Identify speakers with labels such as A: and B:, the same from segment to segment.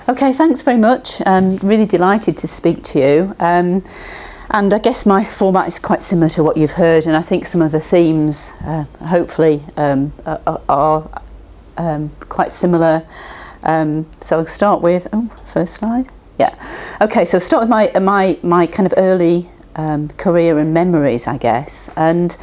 A: Okay, thanks very much. Really delighted to speak to you. And I guess my format is quite similar to what you've heard, and I think some of the themes hopefully are quite similar. So I'll start with, first slide. Yeah. Okay, so start with my kind of early career and memories, I guess. And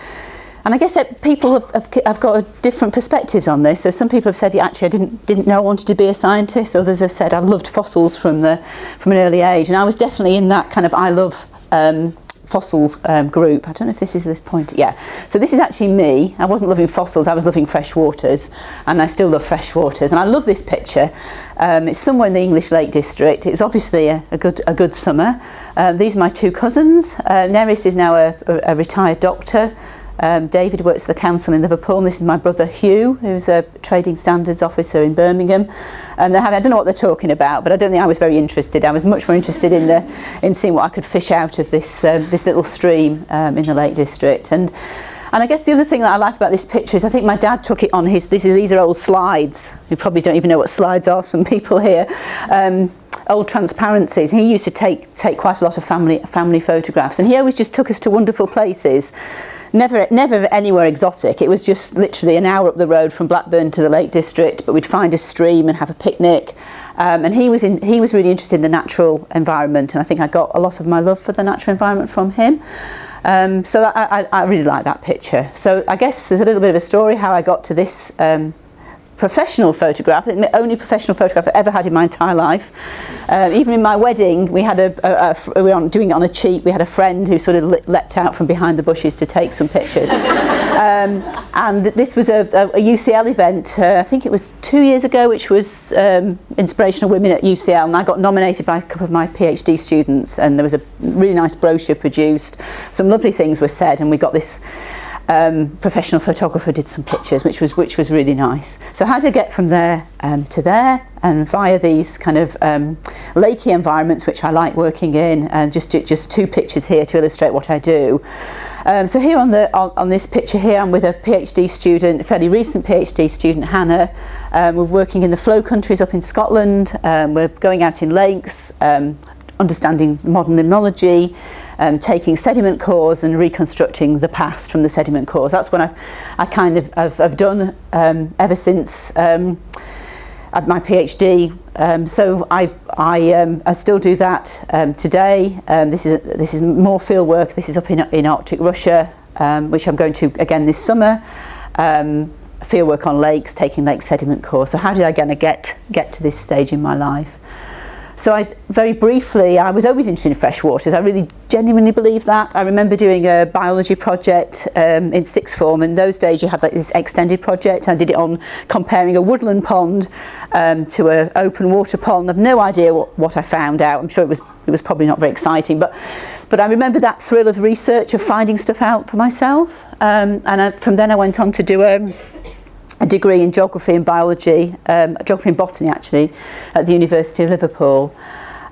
A: I guess that people have got different perspectives on this. So some people have said, actually, I didn't know I wanted to be a scientist. Others have said I loved fossils from an early age. And I was definitely in that kind of I love fossils group. I don't know if this is this point. Yeah. So this is actually me. I wasn't loving fossils. I was loving fresh waters, and I still love fresh waters. And I love this picture. It's somewhere in the English Lake District. It's obviously a good summer. These are my two cousins. Neris is now a retired doctor. David works for the council in Liverpool, and this is my brother Hugh, who's a trading standards officer in Birmingham. And I don't know what they're talking about, but I don't think I was very interested. I was much more interested in seeing what I could fish out of this little stream in the Lake District. And I guess the other thing that I like about this picture is I think my dad took it on these are old slides. You probably don't even know what slides are, some people here. Old transparencies. He used to take quite a lot of family photographs, and he always just took us to wonderful places. Never anywhere exotic. It was just literally an hour up the road from Blackburn to the Lake District, but we'd find a stream and have a picnic. And he was really interested in the natural environment, and I think I got a lot of my love for the natural environment from him. So I really like that picture. So I guess there's a little bit of a story how I got to this professional photograph, the only professional photograph I've ever had in my entire life. Even in my wedding, we had we were doing it on a cheat. We had a friend who sort of leapt out from behind the bushes to take some pictures. And this was a UCL event, I think it was 2 years ago, which was Inspirational Women at UCL, and I got nominated by a couple of my PhD students, and there was a really nice brochure produced. Some lovely things were said, and we got this professional photographer did some pictures, which was really nice. So how did I get from there to there, and via these kind of lakey environments which I like working in, and just two pictures here to illustrate what I do. So here on this picture here, I'm with a PhD student, a fairly recent PhD student, Hannah. We're working in the flow countries up in Scotland. We're going out in lakes, understanding modern limnology, taking sediment cores and reconstructing the past from the sediment cores. That's what I kind of have done ever since at my PhD. So I still do that today. This is more field work. This is up in Arctic Russia, which I'm going to again this summer. Field work on lakes, taking lake sediment cores. So how did I get to this stage in my life? So very briefly, I was always interested in fresh waters. I really genuinely believe that. I remember doing a biology project in sixth form. In those days, you had like this extended project. I did it on comparing a woodland pond to an open water pond. I've no idea what I found out. I'm sure it was probably not very exciting, but I remember that thrill of research, of finding stuff out for myself. From then I went on to do a degree in geography and biology, geography and botany actually, at the University of Liverpool.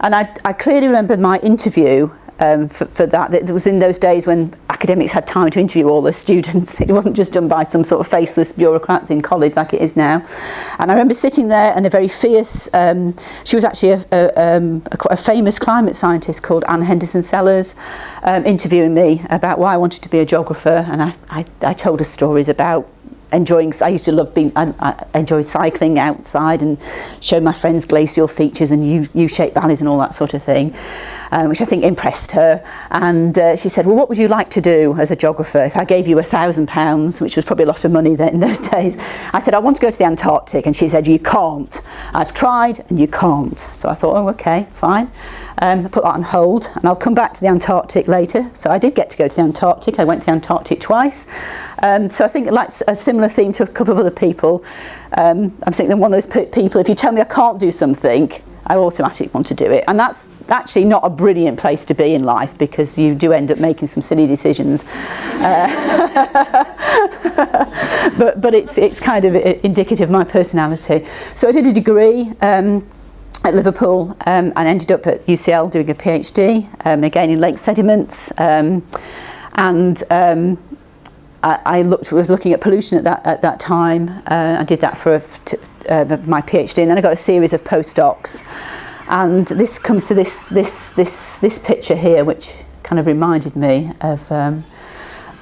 A: And I clearly remember my interview for that. It was in those days when academics had time to interview all the students. It wasn't just done by some sort of faceless bureaucrats in college like it is now. And I remember sitting there, and a very fierce, she was actually a famous climate scientist called Anne Henderson Sellers, interviewing me about why I wanted to be a geographer. And I told her stories about I used to love I enjoyed cycling outside and showing my friends glacial features and U-shaped valleys and all that sort of thing, which I think impressed her. And she said, well, what would you like to do as a geographer if I gave you £1,000, which was probably a lot of money then in those days? I said, I want to go to the Antarctic. And she said, you can't. I've tried and you can't. So I thought, oh, okay, fine. I put that on hold, and I'll come back to the Antarctic later. So I did get to go to the Antarctic. I went to the Antarctic twice. So I think like a similar theme to a couple of other people. I'm thinking one of those people, if you tell me I can't do something, I automatically want to do it. And that's actually not a brilliant place to be in life, because you do end up making some silly decisions. But it's kind of indicative of my personality. So I did a degree at Liverpool and ended up at UCL doing a PhD, again in lake sediments. I was looking at pollution at that time. I did that for my PhD, and then I got a series of postdocs. And this comes to this picture here, which kind of reminded me of the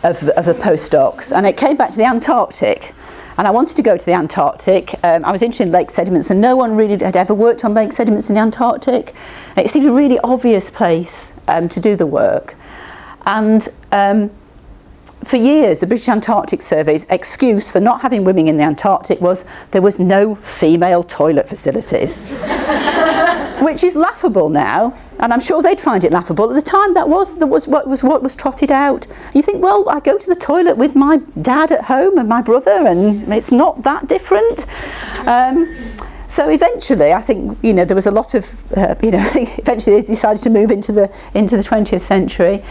A: postdocs. And it came back to the Antarctic. And I wanted to go to the Antarctic. I was interested in lake sediments, and no one really had ever worked on lake sediments in the Antarctic. It seemed a really obvious place to do the work. And for years, the British Antarctic Survey's excuse for not having women in the Antarctic was there was no female toilet facilities, which is laughable now, and I'm sure they'd find it laughable. At the time, that was what was trotted out. You think, well, I go to the toilet with my dad at home and my brother, and it's not that different. So eventually, I think, you know, there was a lot of, I think eventually they decided to move into the 20th century.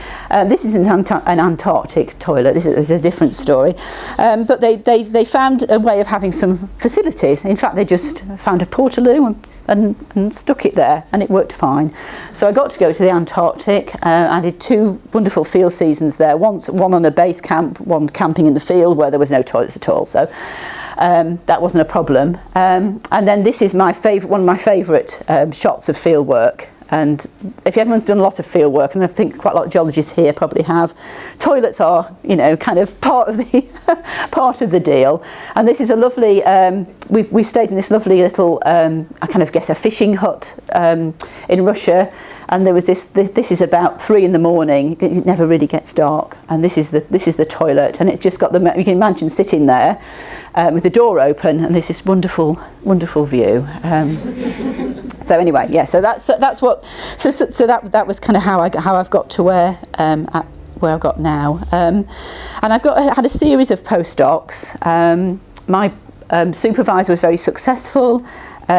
A: This is an Antarctic toilet. This is a different story. But they found a way of having some facilities. In fact, they just found a portaloo and stuck it there, and it worked fine. So I got to go to the Antarctic. I did 2 wonderful field seasons there. One on a base camp, one camping in the field where there was no toilets at all. So that wasn't a problem. And then this is one of my favourite shots of field work. And if everyone's done a lot of field work, and I think quite a lot of geologists here probably have, toilets are, you know, kind of part of the deal. And this is a lovely. We stayed in this lovely little, I kind of guess, a fishing hut in Russia. And there was this is about 3 in the morning. It never really gets dark, and this is the toilet, and it's just got you can imagine sitting there with the door open, and there's this wonderful view. So anyway, yeah. So that's what. So that was kind of how I've got to where I've got now, and I've had a series of postdocs. My supervisor was very successful.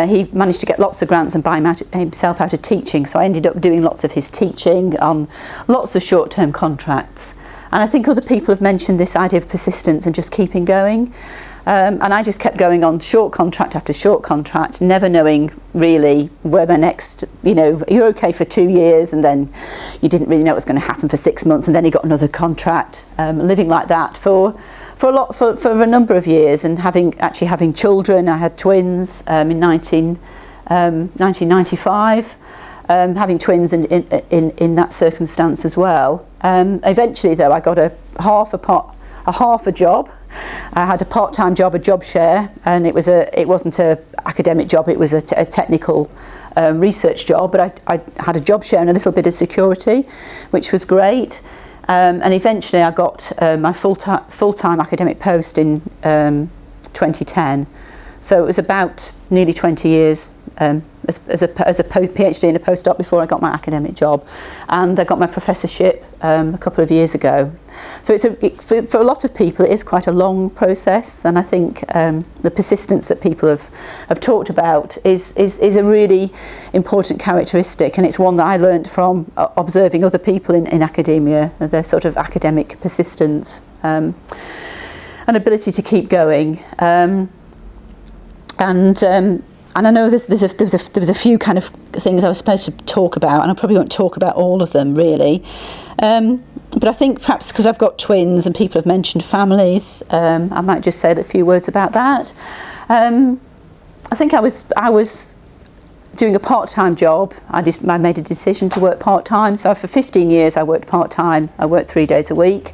A: He managed to get lots of grants and buy himself out of teaching, so I ended up doing lots of his teaching on lots of short-term contracts. And I think other people have mentioned this idea of persistence and just keeping going. And I just kept going on short contract after short contract, never knowing really where my next, you're okay for 2 years, and then you didn't really know what was going to happen for 6 months, and then you got another contract, living like that for a number of years, and having children. I had twins in 1995, having twins in that circumstance as well. Eventually, though, I got a half a job. I had a part-time job, a job share, and it wasn't an academic job. It was a technical research job, but I had a job share and a little bit of security, which was great. And eventually I got my full-time academic post in 2010. So it was about nearly 20 years as a PhD and a postdoc before I got my academic job. And I got my professorship a couple of years ago. So for a lot of people it is quite a long process, and I think the persistence that people have talked about is a really important characteristic, and it's one that I learned from observing other people in academia, their sort of academic persistence and ability to keep going. And I know there was a few kind of things I was supposed to talk about, and I probably won't talk about all of them really. But I think perhaps because I've got twins and people have mentioned families, I might just say a few words about that. I think I was doing a part-time job. I made a decision to work part-time. So for 15 years I worked part-time. I worked 3 days a week.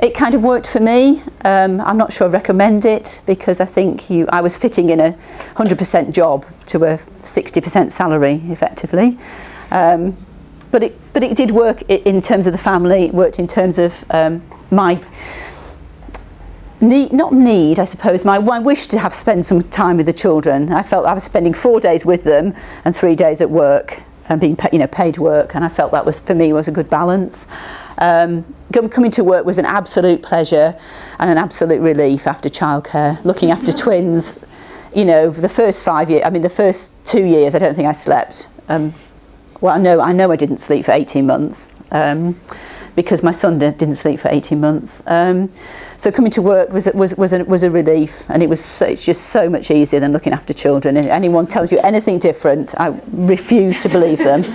A: It kind of worked for me. I'm not sure I recommend it, because I think I was fitting in a 100% job to a 60% salary, effectively. But it did work in terms of the family. It worked in terms of my I suppose, my wish to have spent some time with the children. I felt I was spending 4 days with them and 3 days at work, and being paid work, and I felt that was, for me, was a good balance. Coming to work was an absolute pleasure and an absolute relief after childcare. Looking after twins, the first 5 years, the first 2 years, I don't think I slept. Well, I know I didn't sleep for 18 months because my son didn't sleep for 18 months. So coming to work was a relief, and it's just so much easier than looking after children. If anyone tells you anything different, I refuse to believe them.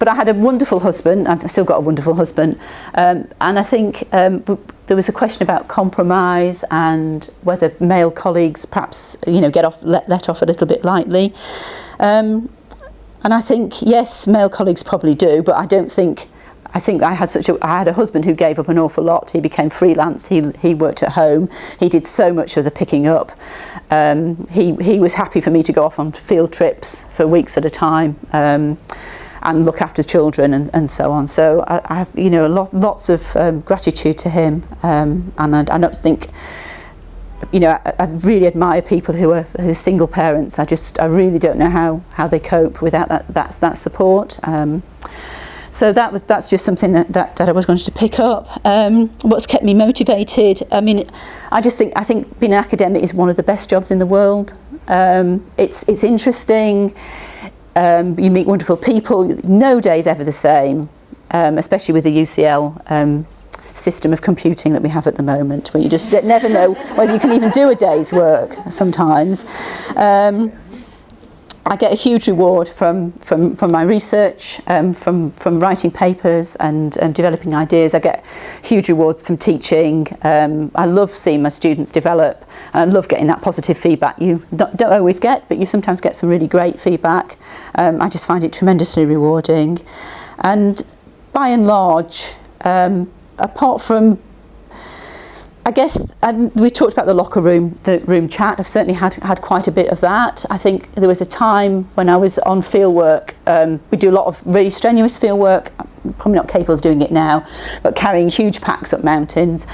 A: But I had a wonderful husband. I've still got a wonderful husband, and I think there was a question about compromise and whether male colleagues perhaps, get let off a little bit lightly. And I think, yes, male colleagues probably do, but I think I had a husband who gave up an awful lot. He became freelance. He worked at home. He did so much of the picking up. He was happy for me to go off on field trips for weeks at a time, and look after children and so on. So I have, lots of gratitude to him. And I don't think, I really admire people who are single parents. I really don't know how they cope without that support. So that's just something that I was going to pick up. What's kept me motivated? I mean, I think being an academic is one of the best jobs in the world. It's interesting. You meet wonderful people. No day is ever the same, especially with the UCL system of computing that we have at the moment, where you just never know whether you can even do a day's work sometimes. I get a huge reward from my research, from writing papers and developing ideas. I get huge rewards from teaching. I love seeing my students develop, and I love getting that positive feedback. You don't always get, but you sometimes get some really great feedback. I just find it tremendously rewarding. And by and large, apart from, I guess, we talked about the locker room, the room chat. I've certainly had quite a bit of that. I think there was a time when I was on field work. We do a lot of really strenuous field work. I'm probably not capable of doing it now, but carrying huge packs up mountains.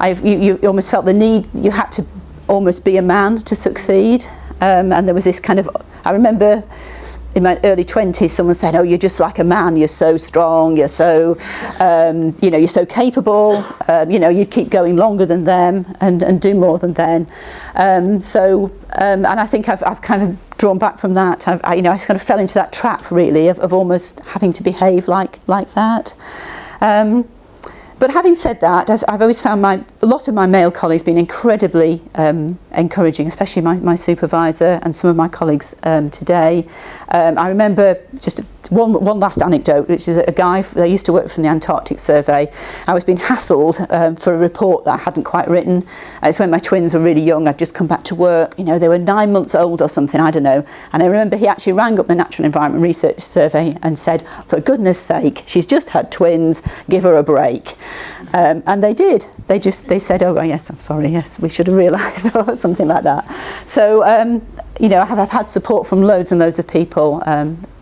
A: You almost felt the need. You had to almost be a man to succeed. And there was this kind of, I remember in my early 20s, someone said, "Oh, you're just like a man. You're so strong. You're so, you're so capable. You'd keep going longer than them and do more than them." And I think I've kind of drawn back from that. I kind of fell into that trap really of almost having to behave like that. But having said that, I've always found a lot of my male colleagues been incredibly encouraging, especially my supervisor and some of my colleagues today. I remember just one last anecdote, which is a guy that used to work from the Antarctic Survey. I was being hassled for a report that I hadn't quite written. It's when my twins were really young. I'd just come back to work. They were 9 months old or something, I don't know. And I remember he actually rang up the Natural Environment Research Survey and said, "For goodness sake, she's just had twins, give her a break." And they did. They said, "Oh, yes, I'm sorry, yes, we should have realised," or something like that. So, I've had support from loads and loads of people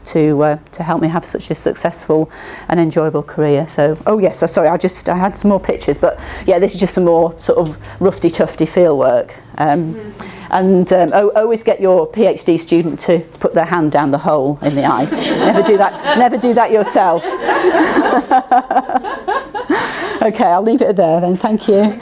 A: to help me have such a successful and enjoyable career. So, sorry, I had some more pictures, but yeah, this is just some more sort of roughy-tufty field work. Always get your PhD student to put their hand down the hole in the ice. Never do that yourself. Okay, I'll leave it there then, thank you.